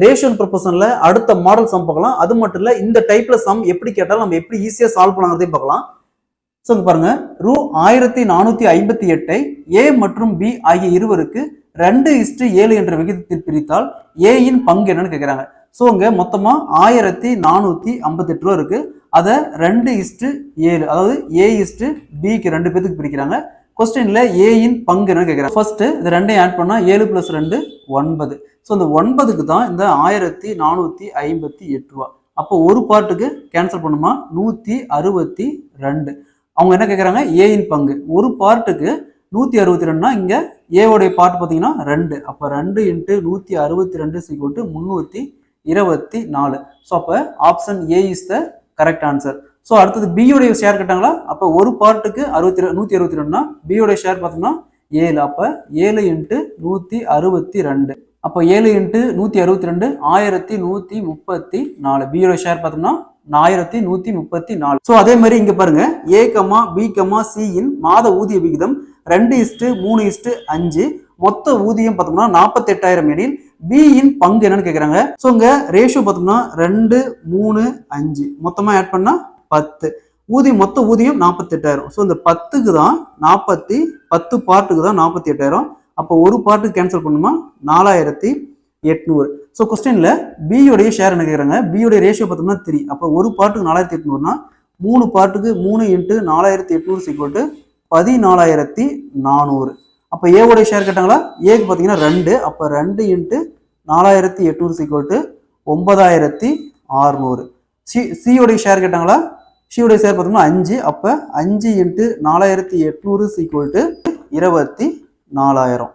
Ratio and ப்ரொபோர்ஷன்ல அடுத்த model some பார்க்கலாம். அது மட்டும் இல்ல இந்த டைப்ல சம் எப்படி கேட்டாலும் நம்ம எப்படி ஈஸியா சால்வ் பண்ணலாம்ன்றதையும் பார்க்கலாம். ஸோ இங்க பாருங்க, ரூ 1458 ஏ மற்றும் பி ஆகிய இருவருக்கு 2:7 என்ற விகிதத்தில் பிரித்தால் ஏயின் பங்கு என்னன்னு கேட்கிறாங்க. ஸோ இங்க மொத்தமா 1458 ரூபா இருக்கு. அதை 2:7, அதாவது A:B 2 பேருக்கு பிரிக்கிறாங்க. கொஸ்டின்ல ஏயின் பங்கு என்னன்னு கேட்கிறாங்க. ஃபர்ஸ்ட் இது ரெண்டையும் ஆட் பண்ணா 7 + 2 9. ஸோ இந்த 9க்கு தான் இந்த 1458 ரூபா. அப்போ ஒரு பார்ட்டுக்கு கேன்சல் பண்ணுமா 162. அவங்க என்ன கேட்குறாங்க, ஏயின் பங்கு. ஒரு பார்ட்டுக்கு 162னா இங்க ஏவோடைய பார்ட் பார்த்தீங்கன்னா 2. அப்போ 2 × 162 324. ஸோ அப்போ option A is the correct answer. So அடுத்தது பியோடைய ஷேர் கேட்டாங்களா. அப்போ ஒரு பார்ட்டுக்கு 162னா பியோடைய ஷேர் பார்த்தோம்னா 7. அப்போ 7 × 162. அப்போ 7 × 162 1134. பியோடைய ஷேர் பார்த்தோம்னா 1134. ஸோ அதே மாதிரி இங்க பாருங்க, ஏ கமா பி கமா சியின் மாத ஊதிய விகிதம் 2:3:5. மொத்த ஊதியம் பார்த்தோம்னா 48,000 எனில் பியின் பங்கு என்னன்னு கேட்குறாங்க. ஸோ இங்க ரேஷியோ பார்த்தோம்னா 2, 3, 5 மொத்தமா ஆட் பண்ணா 10. மொத்த ஊதியம் 48,000. ஸோ இந்த 10க்கு தான் 10 பார்ட்டுக்கு தான் 48,000. அப்போ ஒரு பார்ட்டுக்கு கேன்சல் பண்ணுமா 4,800. ஸோ கொஸ்டின்ல பியோடைய ஷேர் என்ன கேட்குறாங்க. பியோடைய ரேஷியோ பார்த்தோம்னா 3. அப்போ ஒரு பார்ட்டுக்கு 4,800னா 3 பார்ட்டுக்கு 3 × 4,800 14,400. அப்போ ஏவோடைய ஷேர் கேட்டாங்களா. ஏக்கு பார்த்தீங்கன்னா 2. அப்போ 2 × 4,800 9,600. சியோடைய ஷேர் கேட்டாங்களா. சியோடைய ஷேர் பார்த்தோம்னா 5. அப்போ 5 × 4,800 24,000.